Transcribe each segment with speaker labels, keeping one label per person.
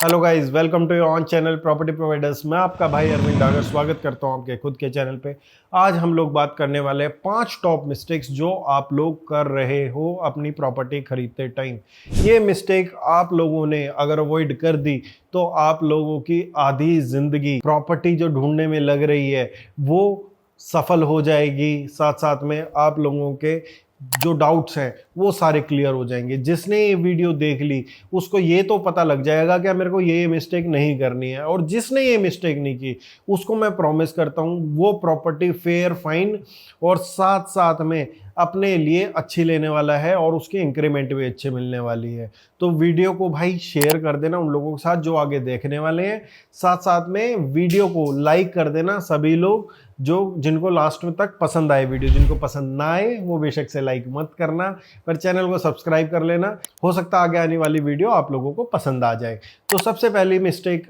Speaker 1: Hello guys, welcome to your own channel property providers. मैं आपका भाई अरविंद डागर स्वागत करता हूं आपके खुद के चैनल पे। आज हम लोग बात करने वाले हैं 5 टॉप मिस्टेक्स जो आप लोग कर रहे हो अपनी प्रॉपर्टी खरीदते टाइम। ये मिस्टेक आप लोगों ने अगर अवॉइड कर दी तो आप लोगों की आधी जिंदगी प्रॉपर्टी जो ढूंढने में लग रही है वो सफल हो जाएगी। साथ साथ में आप लोगों के जो डाउट्स हैं वो सारे क्लियर हो जाएंगे। जिसने ये वीडियो देख ली उसको ये तो पता लग जाएगा कि मेरे को ये मिस्टेक नहीं करनी है, और जिसने ये मिस्टेक नहीं की उसको मैं प्रॉमिस करता हूँ वो प्रॉपर्टी फेयर, फाइन और साथ साथ में अपने लिए अच्छी लेने वाला है और उसके इंक्रीमेंट भी अच्छे मिलने वाली है। तो वीडियो को भाई शेयर कर देना उन लोगों के साथ जो आगे देखने वाले हैं। साथ साथ में वीडियो को लाइक कर देना सभी लोग जो जिनको लास्ट में तक पसंद आए वीडियो। जिनको पसंद ना आए वो बेशक से लाइक मत करना, पर चैनल को सब्सक्राइब कर लेना। हो सकता है आगे आने वाली वीडियो आप लोगों को पसंद आ जाए। तो सबसे पहली मिस्टेक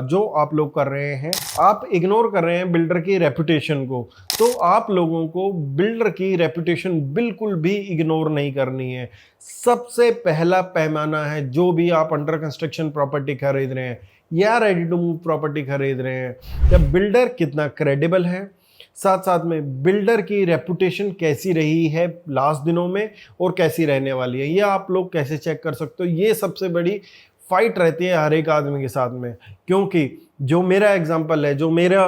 Speaker 1: जो आप लोग कर रहे हैं, आप इग्नोर कर रहे हैं बिल्डर की रेपुटेशन को। तो आप लोगों को बिल्डर की रेपुटेशन बिल्कुल भी इग्नोर नहीं करनी है। सबसे पहला पैमाना है, जो भी आप अंडर कंस्ट्रक्शन प्रॉपर्टी खरीद रहे हैं या रेडी टू मूव प्रॉपर्टी खरीद रहे हैं, या बिल्डर कितना क्रेडिबल है, साथ साथ में बिल्डर की रेपुटेशन कैसी रही है लास्ट दिनों में और कैसी रहने वाली है, ये आप लोग कैसे चेक कर सकते हो। ये सबसे बड़ी फाइट रहती है हर एक आदमी के साथ में। क्योंकि जो मेरा एग्जांपल है, जो मेरा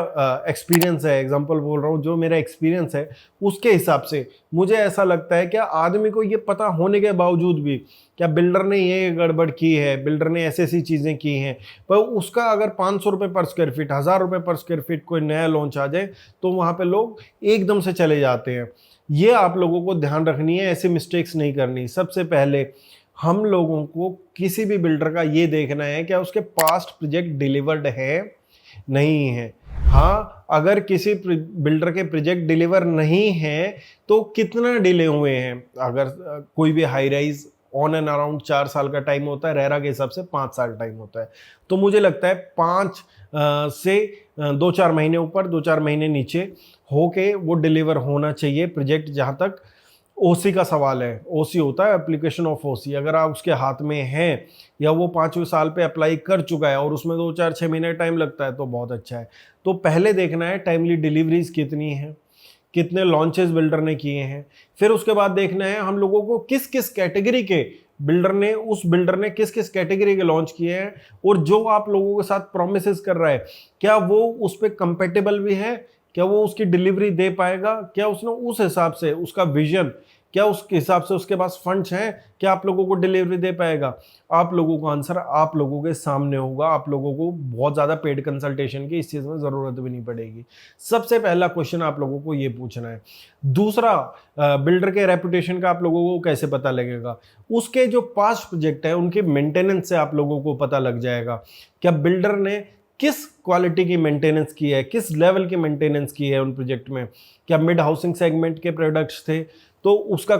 Speaker 1: एक्सपीरियंस है, एग्जांपल बोल रहा हूँ, जो मेरा एक्सपीरियंस है उसके हिसाब से मुझे ऐसा लगता है कि आदमी को ये पता होने के बावजूद भी क्या बिल्डर ने ये गड़बड़ की है, बिल्डर ने ऐसी ऐसी चीज़ें की हैं, पर उसका अगर 500 रुपये पर स्क्वायर फीट, 1000 रुपये पर स्क्वायर फीट कोई नया लॉन्च आ जाए तो वहाँ पे लोग एकदम से चले जाते हैं। ये आप लोगों को ध्यान रखनी है, ऐसे मिस्टेक्स नहीं करनी। सबसे पहले हम लोगों को किसी भी बिल्डर का ये देखना है क्या उसके पास्ट प्रोजेक्ट डिलीवर्ड है नहीं है। हाँ, अगर किसी बिल्डर के प्रोजेक्ट डिलीवर नहीं है तो कितना डिले हुए हैं। अगर कोई भी high rise on and around 4 साल का टाइम होता है, रेरा के हिसाब से 5 साल टाइम होता है, तो मुझे लगता है 5 से 2-4 महीने ऊपर 2-4 महीने नीचे होके वो डिलीवर होना चाहिए प्रोजेक्ट। जहाँ तक ओसी का सवाल है, ओसी होता है एप्लीकेशन ऑफ ओसी, अगर आप उसके हाथ में हैं या वो 5वें साल पे अप्लाई कर चुका है और उसमें 2-4-6 महीने टाइम लगता है तो बहुत अच्छा है। तो पहले देखना है टाइमली डिलीवरीज कितनी है, कितने लॉन्चेस बिल्डर ने किए हैं। फिर उसके बाद देखना है हम लोगों को किस किस कैटेगरी के बिल्डर ने किस किस कैटेगरी के लॉन्च किए हैं, और जो आप लोगों के साथ प्रोमिसेस कर रहा है क्या वो उस पर कंपेटेबल भी है, क्या वो उसकी डिलीवरी दे पाएगा, क्या उसने उस हिसाब से उसका विजन, क्या उसके हिसाब से उसके पास फंड्स हैं, क्या आप लोगों को डिलीवरी दे पाएगा। आप लोगों को आंसर आप लोगों के सामने होगा। आप लोगों को बहुत ज़्यादा पेड कंसल्टेशन की इस चीज़ में ज़रूरत भी नहीं पड़ेगी। सबसे पहला क्वेश्चन आप लोगों को ये पूछना है। दूसरा, बिल्डर के रेपुटेशन का आप लोगों को कैसे पता लगेगा, उसके जो पास्ट प्रोजेक्ट है उनके मेंटेनेंस से आप लोगों को पता लग जाएगा। क्या बिल्डर ने किस क्वालिटी की मेंटेनेंस की है, किस लेवल की मेंटेनेंस की है उन प्रोजेक्ट में। क्या मिड हाउसिंग सेगमेंट के प्रोडक्ट्स थे तो उसका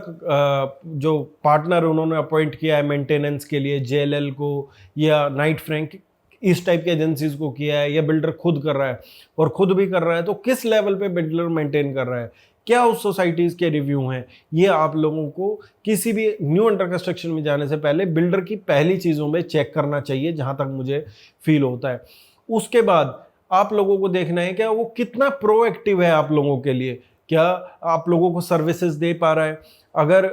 Speaker 1: जो पार्टनर उन्होंने अपॉइंट किया है मेंटेनेंस के लिए, जेएलएल को या नाइट फ्रैंक, इस टाइप की एजेंसीज को किया है, या बिल्डर खुद कर रहा है, और खुद भी कर रहा है तो किस लेवल पे बिल्डर मेंटेन कर रहा है, क्या उस सोसाइटीज़ के रिव्यू हैं। ये आप लोगों को किसी भी न्यू अंडर कंस्ट्रक्शन में जाने से पहले बिल्डर की पहली चीज़ों में चेक करना चाहिए, जहाँ तक मुझे फील होता है। उसके बाद आप लोगों को देखना है क्या वो कितना प्रोएक्टिव है आप लोगों के लिए, क्या आप लोगों को सर्विसेज दे पा रहा है। अगर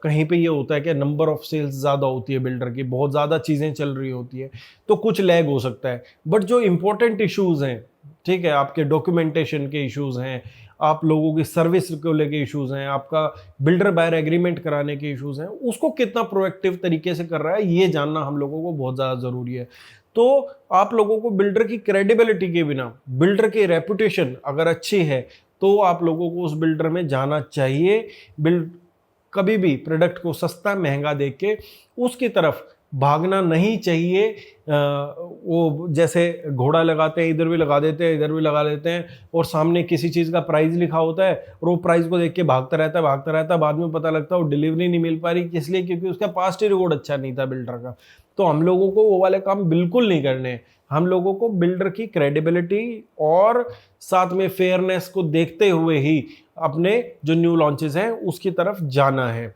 Speaker 1: कहीं पे ये होता है कि नंबर ऑफ सेल्स ज़्यादा होती है बिल्डर की, बहुत ज़्यादा चीज़ें चल रही होती है, तो कुछ लैग हो सकता है। बट जो इंपॉर्टेंट इश्यूज़ हैं, ठीक है, आपके डॉक्यूमेंटेशन के इश्यूज़ हैं, आप लोगों की सर्विस को लेके इश्यूज़ हैं, आपका बिल्डर बायर एग्रीमेंट कराने के इश्यूज़ हैं, उसको कितना प्रोएक्टिव तरीके से कर रहा है ये जानना हम लोगों को बहुत ज़्यादा ज़रूरी है। तो आप लोगों को बिल्डर की क्रेडिबिलिटी के बिना, बिल्डर की रेपुटेशन अगर अच्छी है तो आप लोगों को उस बिल्डर में जाना चाहिए। कभी भी प्रोडक्ट को सस्ता महंगा देख के उसकी तरफ भागना नहीं चाहिए। वो जैसे घोड़ा लगाते हैं, इधर भी लगा देते हैं, इधर भी लगा देते हैं, और सामने किसी चीज़ का प्राइस लिखा होता है और वो प्राइस को देख के भागता रहता है। बाद में पता लगता है वो डिलीवरी नहीं मिल पा रही, इसलिए क्योंकि उसका पास्ट ही रिकॉर्ड अच्छा नहीं था बिल्डर का। तो हम लोगों को वो वाले काम बिल्कुल नहीं करने हैं। हम लोगों को बिल्डर की क्रेडिबिलिटी और साथ में फेयरनेस को देखते हुए ही अपने जो न्यू लॉन्चेस हैं उसकी तरफ जाना है।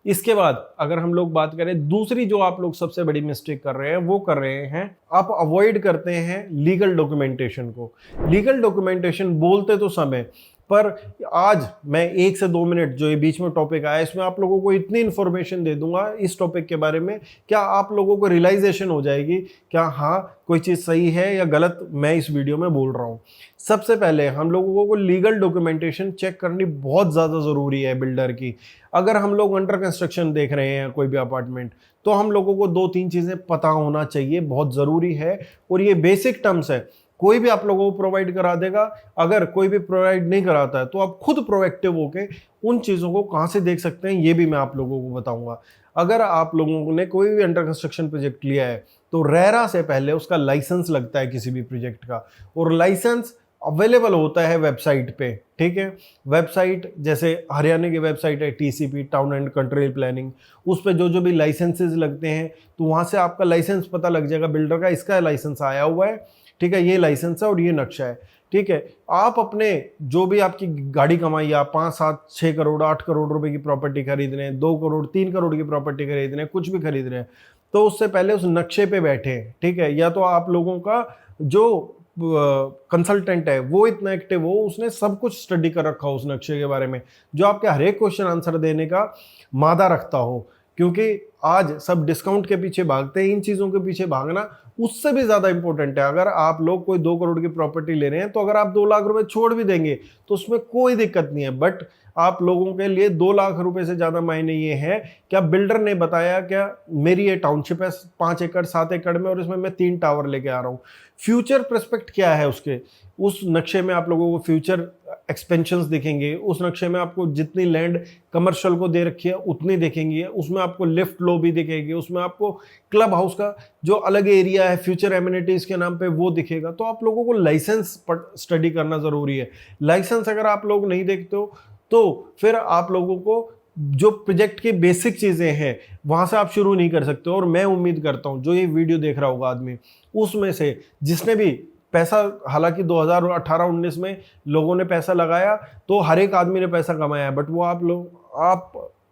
Speaker 1: इसके बाद अगर हम लोग बात करें, दूसरी जो आप लोग सबसे बड़ी मिस्टेक कर रहे हैं वो कर रहे हैं, आप अवॉइड करते हैं लीगल डॉक्यूमेंटेशन को। लीगल डॉक्यूमेंटेशन बोलते तो समय, पर आज मैं 1 से 2 मिनट जो ये बीच में टॉपिक आया इसमें आप लोगों को इतनी इन्फॉर्मेशन दे दूंगा इस टॉपिक के बारे में, क्या आप लोगों को रियलाइजेशन हो जाएगी क्या हाँ कोई चीज़ सही है या गलत मैं इस वीडियो में बोल रहा हूँ। सबसे पहले हम लोगों को लीगल डॉक्यूमेंटेशन चेक करनी बहुत ज़्यादा ज़रूरी है बिल्डर की। अगर हम लोग अंडर कंस्ट्रक्शन देख रहे हैं कोई भी अपार्टमेंट, तो हम लोगों को 2-3 चीज़ें पता होना चाहिए, बहुत ज़रूरी है। और ये बेसिक टर्म्स है, कोई भी आप लोगों को प्रोवाइड करा देगा, अगर कोई भी प्रोवाइड नहीं कराता है तो आप खुद प्रोएक्टिव होके उन चीज़ों को कहाँ से देख सकते हैं ये भी मैं आप लोगों को बताऊंगा। अगर आप लोगों ने कोई भी अंडर कंस्ट्रक्शन प्रोजेक्ट लिया है तो रेरा से पहले उसका लाइसेंस लगता है किसी भी प्रोजेक्ट का, और लाइसेंस अवेलेबल होता है वेबसाइट पे, ठीक है। वेबसाइट जैसे हरियाणा की वेबसाइट है TCP, town and country planning, उस पर जो जो भी लाइसेंसेज लगते हैं तो वहाँ से आपका लाइसेंस पता लग जाएगा बिल्डर का, इसका लाइसेंस आया हुआ है, ठीक है, ये लाइसेंस है और ये नक्शा है, ठीक है। आप अपने जो भी आपकी गाड़ी कमाई, आप 5, 7, 6 करोड़ 8 करोड़ रुपए की प्रॉपर्टी खरीद रहे हैं, 2 करोड़ 3 करोड़ की प्रॉपर्टी खरीद रहे हैं, कुछ भी खरीद रहे हैं, तो उससे पहले उस नक्शे पे बैठे, ठीक है। या तो आप लोगों का जो कंसल्टेंट है वो इतना एक्टिव हो, उसने सब कुछ स्टडी कर रखा हो उस नक्शे के बारे में, जो आपके हर एक क्वेश्चन आंसर देने का मादा रखता हो। क्योंकि आज सब डिस्काउंट के पीछे भागते हैं, इन चीज़ों के पीछे भागना उससे भी ज़्यादा इंपॉर्टेंट है। अगर आप लोग कोई 2 करोड़ की प्रॉपर्टी ले रहे हैं तो अगर आप 2 लाख रुपए छोड़ भी देंगे तो उसमें कोई दिक्कत नहीं है, बट आप लोगों के लिए 2 लाख रुपए से ज़्यादा मायने ये है क्या बिल्डर ने बताया क्या मेरी ये टाउनशिप है 5 एकड़ 7 एकड़ में और इसमें मैं 3 टावर लेके आ रहा हूँ, फ्यूचर प्रोस्पेक्ट क्या है उसके, उस नक्शे में आप लोगों को फ्यूचर एक्सपेंशंस दिखेंगे, उस नक्शे में आपको जितनी लैंड कमर्शियल को दे रखी है उतनी दिखेंगी, उसमें आपको लिफ्ट लो भी दिखेगी, उसमें आपको क्लब हाउस का जो अलग एरिया है फ्यूचर एमिनिटीज के नाम पे वो दिखेगा। तो आप लोगों को लाइसेंस स्टडी करना जरूरी है। लाइसेंस अगर आप लोग नहीं देखते हो तो फिर आप लोगों को जो प्रोजेक्ट की बेसिक चीजें हैं वहां से आप शुरू नहीं कर सकते। और मैं उम्मीद करता हूं जो ये वीडियो देख रहा होगा आदमी, उसमें से जिसने भी पैसा, हालांकि 2018-19 में लोगों ने पैसा लगाया तो हर एक आदमी ने पैसा कमाया, बट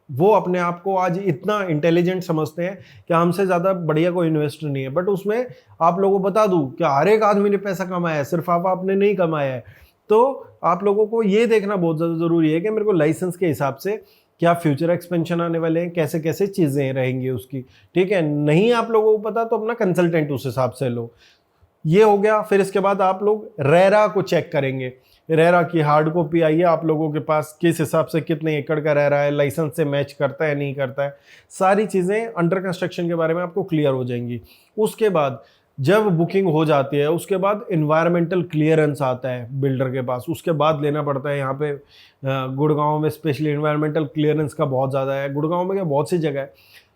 Speaker 1: वो अपने आप को आज इतना इंटेलिजेंट समझते हैं कि हमसे ज़्यादा बढ़िया कोई इन्वेस्टर नहीं है। बट उसमें आप लोगों को बता दूं कि हर एक आदमी ने पैसा कमाया है, सिर्फ आपने नहीं कमाया है। तो आप लोगों को ये देखना बहुत ज़्यादा ज़रूरी है कि मेरे को लाइसेंस के हिसाब से क्या फ्यूचर एक्सपेंशन आने वाले हैं, कैसे कैसे चीज़ें रहेंगी उसकी, ठीक है। नहीं आप लोगों को पता तो अपना कंसल्टेंट उस हिसाब से लो। ये हो गया। फिर इसके बाद आप लोग रेरा को चेक करेंगे, रेरा की हार्ड कॉपी आई है आप लोगों के पास, किस हिसाब से कितने एकड़ का रेरा है, लाइसेंस से मैच करता है नहीं करता है, सारी चीज़ें अंडर कंस्ट्रक्शन के बारे में आपको क्लियर हो जाएंगी। उसके बाद जब बुकिंग हो जाती है उसके बाद इन्वायरमेंटल क्लियरेंस आता है बिल्डर के पास, उसके बाद लेना पड़ता है। यहाँ पे गुड़गांव में स्पेशली इन्वायरमेंटल क्लियरेंस का बहुत ज़्यादा है, गुड़गांव में क्या बहुत सी जगह है,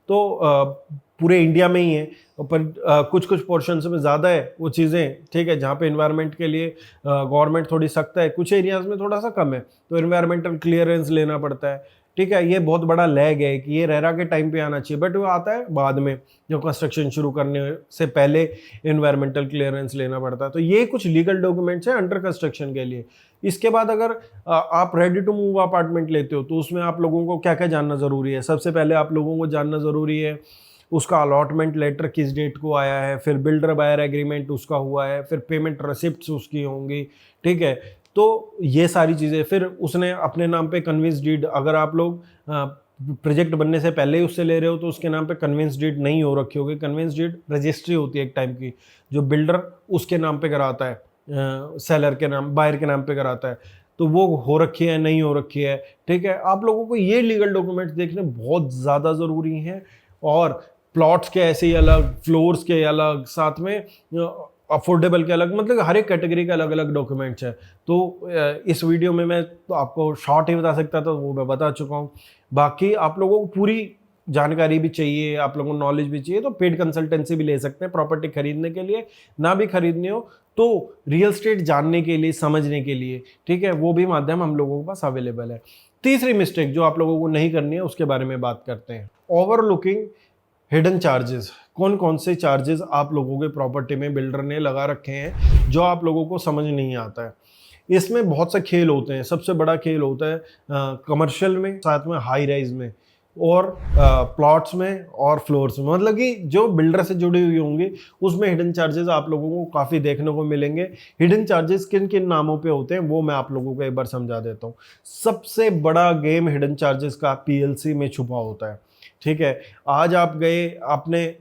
Speaker 1: तो पूरे इंडिया में ही है, पर कुछ कुछ पोर्शंस में ज़्यादा है वो चीज़ें, ठीक है, जहाँ पे इन्वायरमेंट के लिए गवर्नमेंट थोड़ी सख्त है, कुछ एरियाज़ में थोड़ा सा कम है, तो इन्वायरमेंटल क्लियरेंस लेना पड़ता है, ठीक है। ये बहुत बड़ा लैग है कि ये रेरा के टाइम पे आना चाहिए, बट वो आता है बाद में, जो कंस्ट्रक्शन शुरू करने से पहले इन्वायरमेंटल क्लियरेंस लेना पड़ता है। तो ये कुछ लीगल डॉक्यूमेंट्स हैं अंडर कंस्ट्रक्शन के लिए। इसके बाद अगर आप रेडी टू मूव अपार्टमेंट लेते हो तो उसमें आप लोगों को क्या क्या जानना ज़रूरी है। सबसे पहले आप लोगों को जानना ज़रूरी है उसका अलॉटमेंट लेटर किस डेट को आया है, फिर बिल्डर बायर एग्रीमेंट उसका हुआ है, फिर पेमेंट रिसिप्ट्स उसकी होंगी, ठीक है। तो ये सारी चीज़ें, फिर उसने अपने नाम पे कन्विंस डीड, अगर आप लोग प्रोजेक्ट बनने से पहले ही उससे ले रहे हो तो उसके नाम पे कन्विंस डीड नहीं हो रखी होगी। कन्विंस डीड रजिस्ट्री होती है एक टाइम की, जो बिल्डर उसके नाम पे कराता है, सेलर के नाम, बायर के नाम पे कराता है, तो वो हो रखी है नहीं हो रखी है, ठीक है। आप लोगों को ये लीगल डॉक्यूमेंट्स देखने बहुत ज़्यादा ज़रूरी हैं। और प्लॉट्स के ऐसे ही अलग, फ्लोर्स के अलग, साथ में अफोर्डेबल के अलग, मतलब हर एक कैटेगरी के अलग अलग डॉक्यूमेंट्स हैं। तो इस वीडियो में मैं तो आपको शॉर्ट ही बता सकता था, वो मैं बता चुका हूँ। बाकी आप लोगों को पूरी जानकारी भी चाहिए, आप लोगों को नॉलेज भी चाहिए, तो पेड कंसल्टेंसी भी ले सकते हैं प्रॉपर्टी खरीदने के लिए। ना भी खरीदनी हो तो रियल एस्टेट जानने के लिए, समझने के लिए, ठीक है, वो भी माध्यम हम लोगों के पास अवेलेबल है। तीसरी मिस्टेक जो आप लोगों को नहीं करनी है उसके बारे में बात करते हैं, ओवरलुकिंग हिडन चार्जेस। कौन कौन से चार्जेस आप लोगों के प्रॉपर्टी में बिल्डर ने लगा रखे हैं जो आप लोगों को समझ नहीं आता है। इसमें बहुत से खेल होते हैं। सबसे बड़ा खेल होता है कमर्शियल में, साथ में हाई राइज में। और प्लॉट्स में और फ्लोर्स में, मतलब कि जो बिल्डर से जुड़ी हुई होंगी उसमें हिडन चार्जेस आप लोगों को काफ़ी देखने को मिलेंगे। हिडन चार्जेस किन किन नामों पे होते हैं वो मैं आप लोगों को एक बार समझा देता हूँ। सबसे बड़ा गेम हिडन चार्जेस का पीएलसी में छुपा होता है। ठीक है, आज आप गए, आपने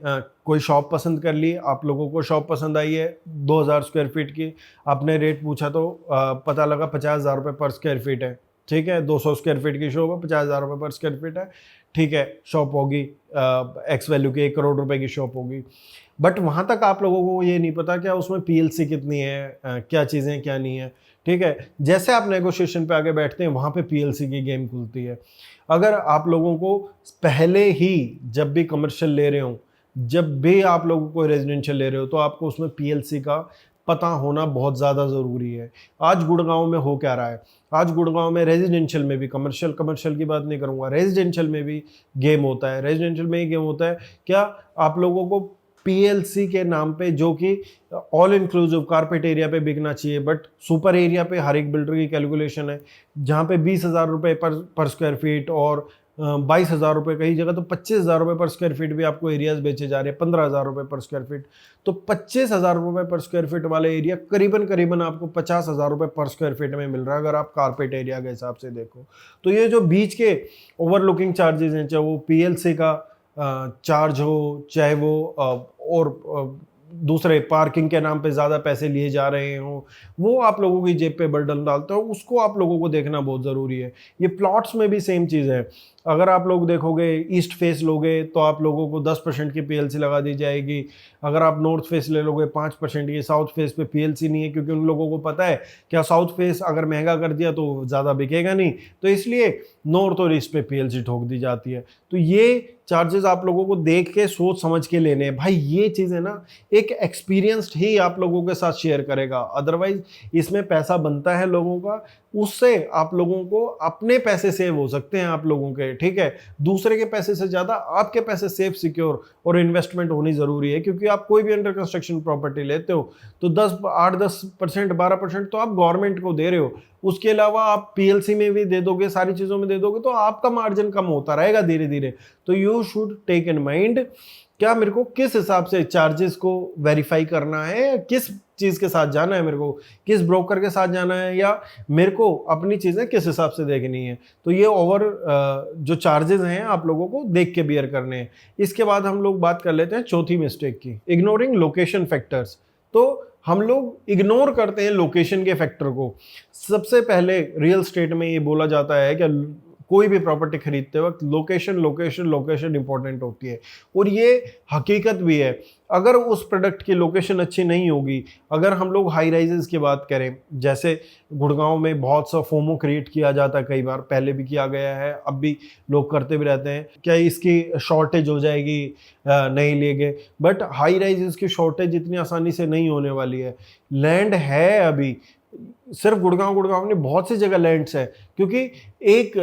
Speaker 1: कोई शॉप पसंद कर ली, आप लोगों को शॉप पसंद आई है 2000 स्क्वायर फीट की, आपने रेट पूछा तो पता लगा 50,000 रुपये पर स्क्वायर फीट है। ठीक है, 200 स्क्वायर फीट की शॉप है, 50,000 रुपये पर स्क्वायर फीट है। ठीक है, शॉप होगी एक्स वैल्यू की, 1 करोड़ रुपए की शॉप होगी। बट वहां तक आप लोगों को ये नहीं पता क्या उसमें पीएलसी कितनी है, क्या चीज़ें क्या नहीं है। ठीक है, जैसे आप नेगोशिएशन पे आगे बैठते हैं वहां पे पीएलसी की गेम खुलती है। अगर आप लोगों को पहले ही, जब भी कमर्शियल ले रहे हो, जब भी आप लोगों को रेजिडेंशियल ले रहे हो, तो आपको उसमें पीएलसी का पता होना बहुत ज़्यादा ज़रूरी है। आज गुड़गांव में हो क्या रहा है, आज गुड़गांव में रेजिडेंशियल में भी, कमर्शियल की बात नहीं करूंगा, रेजिडेंशियल में भी गेम होता है। रेजिडेंशियल में ही गेम होता है क्या, आप लोगों को पीएलसी के नाम पे, जो कि ऑल इंक्लूसिव कारपेट एरिया पे बिकना चाहिए, बट सुपर एरिया पे हर एक बिल्डर की कैलकुलेशन है, जहाँ पे 20,000 रुपये पर स्क्वायर फीट और 22,000 रुपये, कई जगह तो 25,000 रुपये पर स्क्वायर फीट भी आपको एरियाज बेचे जा रहे हैं, 15,000 रुपये पर स्क्वायर फीट। तो 25,000 रुपये पर स्क्वायर फीट वाला एरिया करीबन करीबन आपको 50,000 रुपये पर स्क्वायर फीट में मिल रहा है, अगर आप कारपेट एरिया के हिसाब से देखो। तो ये जो बीच के ओवरलुकिंग चार्जेस हैं, चाहे वो पीएलसी का चार्ज हो, चाहे वो और दूसरे पार्किंग के नाम पे ज़्यादा पैसे लिए जा रहे हो, वो आप लोगों की जेब पे बर्डन डालते हो, उसको आप लोगों को देखना बहुत ज़रूरी है। ये प्लॉट्स में भी सेम चीज़ है। अगर आप लोग देखोगे, ईस्ट फेस लोगे तो आप लोगों को 10% की पीएलसी लगा दी जाएगी। अगर आप नॉर्थ फेस ले लोगे 5% की। साउथ फेस पे पीएलसी नहीं है, क्योंकि उन लोगों को पता है क्या साउथ फेस अगर महंगा कर दिया तो ज़्यादा बिकेगा नहीं, तो इसलिए नॉर्थ और ईस्ट पे पीएलसी ठोक दी जाती है। तो ये चार्जेस आप लोगों को देख के सोच समझ के लेने हैं भाई। ये चीज़ें ना एक एक्सपीरियंस्ड ही आप लोगों के साथ शेयर करेगा, अदरवाइज इसमें पैसा बनता है लोगों का, उससे आप लोगों को अपने पैसे सेव हो सकते हैं आप लोगों के। ठीक है, दूसरे के पैसे से ज़्यादा आपके पैसे सेफ, सिक्योर और इन्वेस्टमेंट होनी ज़रूरी है, क्योंकि आप कोई भी अंडर कंस्ट्रक्शन प्रॉपर्टी लेते हो तो 8-10%, 12% तो आप गवर्नमेंट को दे रहे हो, उसके अलावा आप पीएलसी में भी दे दोगे, सारी चीज़ों में दे दोगे, तो आपका मार्जिन कम होता रहेगा धीरे धीरे। तो you should take in mind क्या मेरे को किस हिसाब से चार्जेस को वेरीफाई करना है, किस चीज़ के साथ जाना है, मेरे को किस ब्रोकर के साथ जाना है, या मेरे को अपनी चीज़ें किस हिसाब से देखनी है। तो ये जो चार्जेस हैं आप लोगों को देख के बियर करने हैं। इसके बाद हम लोग बात कर लेते हैं चौथी मिस्टेक की, इग्नोरिंग लोकेशन फैक्टर्स। तो हम लोग इग्नोर करते हैं लोकेशन के फैक्टर को। सबसे पहले रियल स्टेट में ये बोला जाता है कि कोई भी प्रॉपर्टी खरीदते वक्त लोकेशन लोकेशन लोकेशन इंपॉर्टेंट होती है, और ये हकीकत भी है। अगर उस प्रोडक्ट की लोकेशन अच्छी नहीं होगी, अगर हम लोग हाई राइजेस की बात करें, जैसे गुड़गांव में बहुत सा फोमो क्रिएट किया जाता है, कई बार पहले भी किया गया है, अब भी लोग करते भी रहते हैं, क्या इसकी शॉर्टेज हो जाएगी, नहीं लेंगे। बट हाई राइजेस की शॉर्टेज इतनी आसानी से नहीं होने वाली है। लैंड है अभी, सिर्फ गुड़गांव में बहुत सी जगह लैंड्स है, क्योंकि एक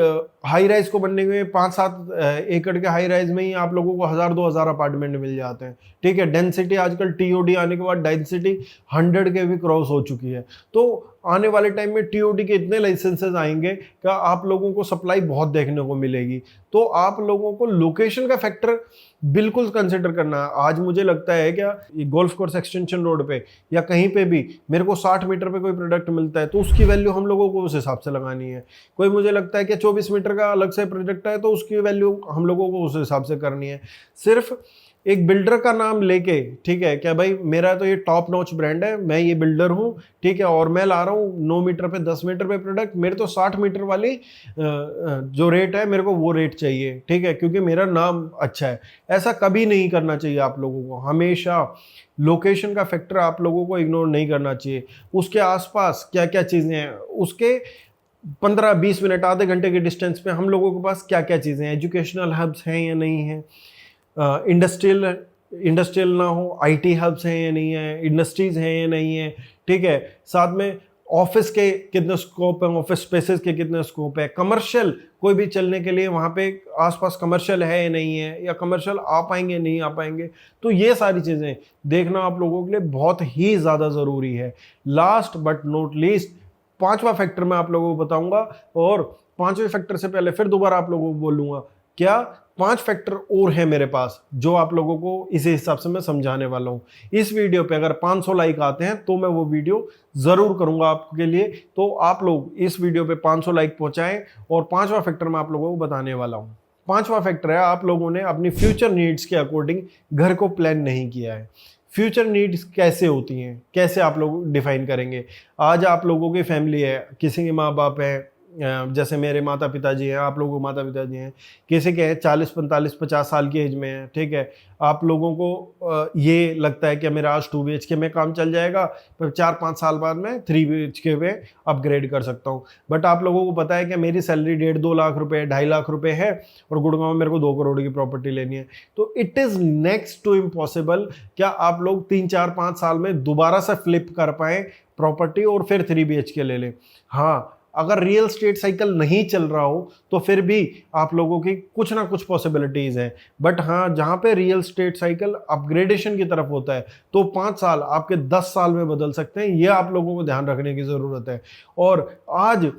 Speaker 1: हाई राइज को बनने में 5-7 एकड़ के हाई राइज में ही आप लोगों को 1,000-2,000 अपार्टमेंट मिल जाते हैं। ठीक है, डेंसिटी आजकल टीओडी आने के बाद डेंसिटी 100 के भी क्रॉस हो चुकी है। तो आने वाले टाइम में टीओडी के इतने लाइसेंसेस आएंगे कि आप लोगों को सप्लाई बहुत देखने को मिलेगी। तो आप लोगों को लोकेशन का फैक्टर बिल्कुल कंसिडर करना है। आज मुझे लगता है क्या, ये गोल्फ कोर्स एक्सटेंशन रोड पे या कहीं पे भी मेरे को 60 मीटर पे कोई प्रोडक्ट मिलता है तो उसकी वैल्यू हम लोगों को उस हिसाब से लगानी है। कोई मुझे लगता है कि 24 मीटर का अलग से प्रोडक्ट है तो उसकी वैल्यू हम लोगों को उस हिसाब से करनी है। सिर्फ एक बिल्डर का नाम लेके, ठीक है, क्या भाई मेरा तो ये टॉप नॉच ब्रांड है, मैं ये बिल्डर हूँ, ठीक है, और मैं ला रहा हूँ 9 मीटर पे 10 मीटर पे प्रोडक्ट, मेरे तो 60 मीटर वाली जो रेट है मेरे को वो रेट चाहिए, ठीक है, क्योंकि मेरा नाम अच्छा है। ऐसा कभी नहीं करना चाहिए आप लोगों को। हमेशा लोकेशन का फैक्टर आप लोगों को इग्नोर नहीं करना चाहिए। उसके आसपास क्या क्या चीज़ें हैं, उसके 15-20 मिनट आधे घंटे के डिस्टेंस पे हम लोगों के पास क्या क्या चीज़ें हैं, एजुकेशनल हब्स हैं या नहीं हैं, इंडस्ट्रियल ना हो, आईटी हब्स हैं या नहीं है, इंडस्ट्रीज हैं या नहीं है, ठीक है, साथ में ऑफिस के कितने स्कोप है, ऑफिस स्पेसेस के कितने स्कोप है, कमर्शियल कोई भी चलने के लिए वहाँ पे आसपास कमर्शियल है या नहीं है, या कमर्शियल आ पाएंगे नहीं आ पाएंगे। तो ये सारी चीज़ें देखना आप लोगों के लिए बहुत ही ज़्यादा ज़रूरी है। लास्ट बट नॉट लीस्ट, 5वां फैक्टर मैं आप लोगों को बताऊंगा, और 5वें फैक्टर से पहले फिर दोबारा आप लोगों को बोलूँगा क्या 5 फैक्टर और हैं मेरे पास जो आप लोगों को इसी हिसाब से मैं समझाने वाला हूँ। इस वीडियो पे अगर 500 लाइक आते हैं तो मैं वो वीडियो ज़रूर करूँगा आपके लिए। तो आप लोग इस वीडियो पे 500 लाइक पहुँचाएँ और 5वां फैक्टर मैं आप लोगों को बताने वाला हूँ। 5वां फैक्टर है, आप लोगों ने अपनी फ्यूचर नीड्स के अकॉर्डिंग घर को प्लान नहीं किया है। फ्यूचर नीड्स कैसे होती हैं, कैसे आप लोग डिफाइन करेंगे? आज आप लोगों की फैमिली है, किसी के माँ बाप है, जैसे मेरे माता पिताजी हैं, आप लोगों के माता पिताजी हैं, किसी के हैं 40 45 50 साल की एज में है, ठीक है। आप लोगों को ये लगता है कि मेरा आज 2 BHK में काम चल जाएगा, पर 4-5 साल बाद मैं 3 BHK में अपग्रेड कर सकता हूँ। बट आप लोगों को पता है कि मेरी सैलरी 1.5-2 लाख रुपए, 2.5 लाख रुपए है और गुड़गांव में मेरे को 2 करोड़ की प्रॉपर्टी लेनी है। तो it is next to impossible क्या आप लोग 3-4-5 साल में दोबारा से फ्लिप कर पाएँ प्रॉपर्टी और फिर 3 BHK ले लें। हाँ, अगर रियल स्टेट साइकिल नहीं चल रहा हो तो फिर भी आप लोगों की कुछ ना कुछ पॉसिबिलिटीज हैं। बट हाँ, जहाँ पे रियल स्टेट साइकिल अपग्रेडेशन की तरफ होता है तो 5 साल आपके 10 साल में बदल सकते हैं। ये आप लोगों को ध्यान रखने की ज़रूरत है। और आज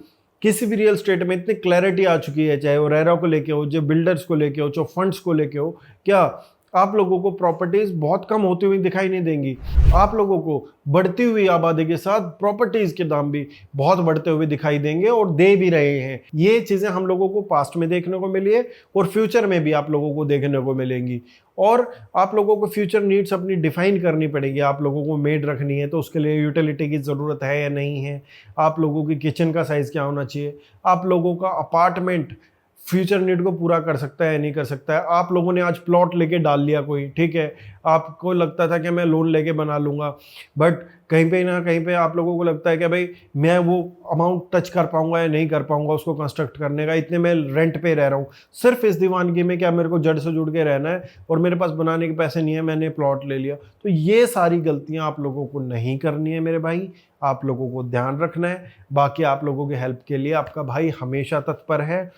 Speaker 1: किसी भी रियल स्टेट में इतनी क्लैरिटी आ चुकी है, चाहे वो रेरा को लेके हो, जो बिल्डर्स को लेके हो, जो फंड्स को लेके हो, क्या आप लोगों को प्रॉपर्टीज बहुत कम होती हुई दिखाई नहीं देंगी। आप लोगों को बढ़ती हुई आबादी के साथ प्रॉपर्टीज के दाम भी बहुत बढ़ते हुए दिखाई देंगे और दे भी रहे हैं। ये चीजें हम लोगों को पास्ट में देखने को मिली है और फ्यूचर में भी आप लोगों को देखने को मिलेंगी। और आप लोगों को फ्यूचर नीड्स अपनी डिफाइन करनी पड़ेगी। आप लोगों को मेड रखनी है तो उसके लिए यूटिलिटी की ज़रूरत है या नहीं है, आप लोगों की किचन का साइज़ क्या होना चाहिए, आप लोगों का अपार्टमेंट फ्यूचर नीड को पूरा कर सकता है या नहीं कर सकता है। आप लोगों ने आज प्लॉट लेके डाल लिया कोई, ठीक है, आपको लगता था कि मैं लोन लेके बना लूँगा, बट कहीं पे ना कहीं पे आप लोगों को लगता है कि भाई मैं वो अमाउंट टच कर पाऊंगा या नहीं कर पाऊंगा उसको कंस्ट्रक्ट करने का, इतने मैं रेंट पे रह रहा हूँ। सिर्फ इस दीवानगी में क्या मेरे को जड़ से जुड़ के रहना है और मेरे पास बनाने के पैसे नहीं है, मैंने प्लॉट ले लिया। तो ये सारी गलतियाँ आप लोगों को नहीं करनी है मेरे भाई, आप लोगों को ध्यान रखना है। बाकी आप लोगों की हेल्प के लिए आपका भाई हमेशा तत्पर है।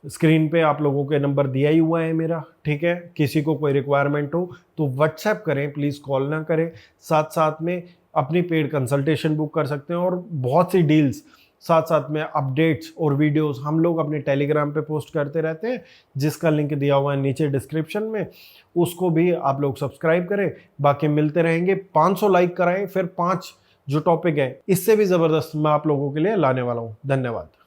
Speaker 1: स्क्रीन पे आप लोगों के नंबर दिया ही हुआ है मेरा, ठीक है। किसी को कोई रिक्वायरमेंट हो तो व्हाट्सएप करें, प्लीज़ कॉल ना करें। साथ साथ में अपनी पेड कंसल्टेशन बुक कर सकते हैं और बहुत सी डील्स, साथ साथ में अपडेट्स और वीडियोस हम लोग अपने टेलीग्राम पे पोस्ट करते रहते हैं, जिसका लिंक दिया हुआ है नीचे डिस्क्रिप्शन में, उसको भी आप लोग सब्सक्राइब करें। बाकी मिलते रहेंगे, 500 लाइक कराएं, फिर 5 जो टॉपिक है इससे भी ज़बरदस्त मैं आप लोगों के लिए लाने वाला हूँ। धन्यवाद।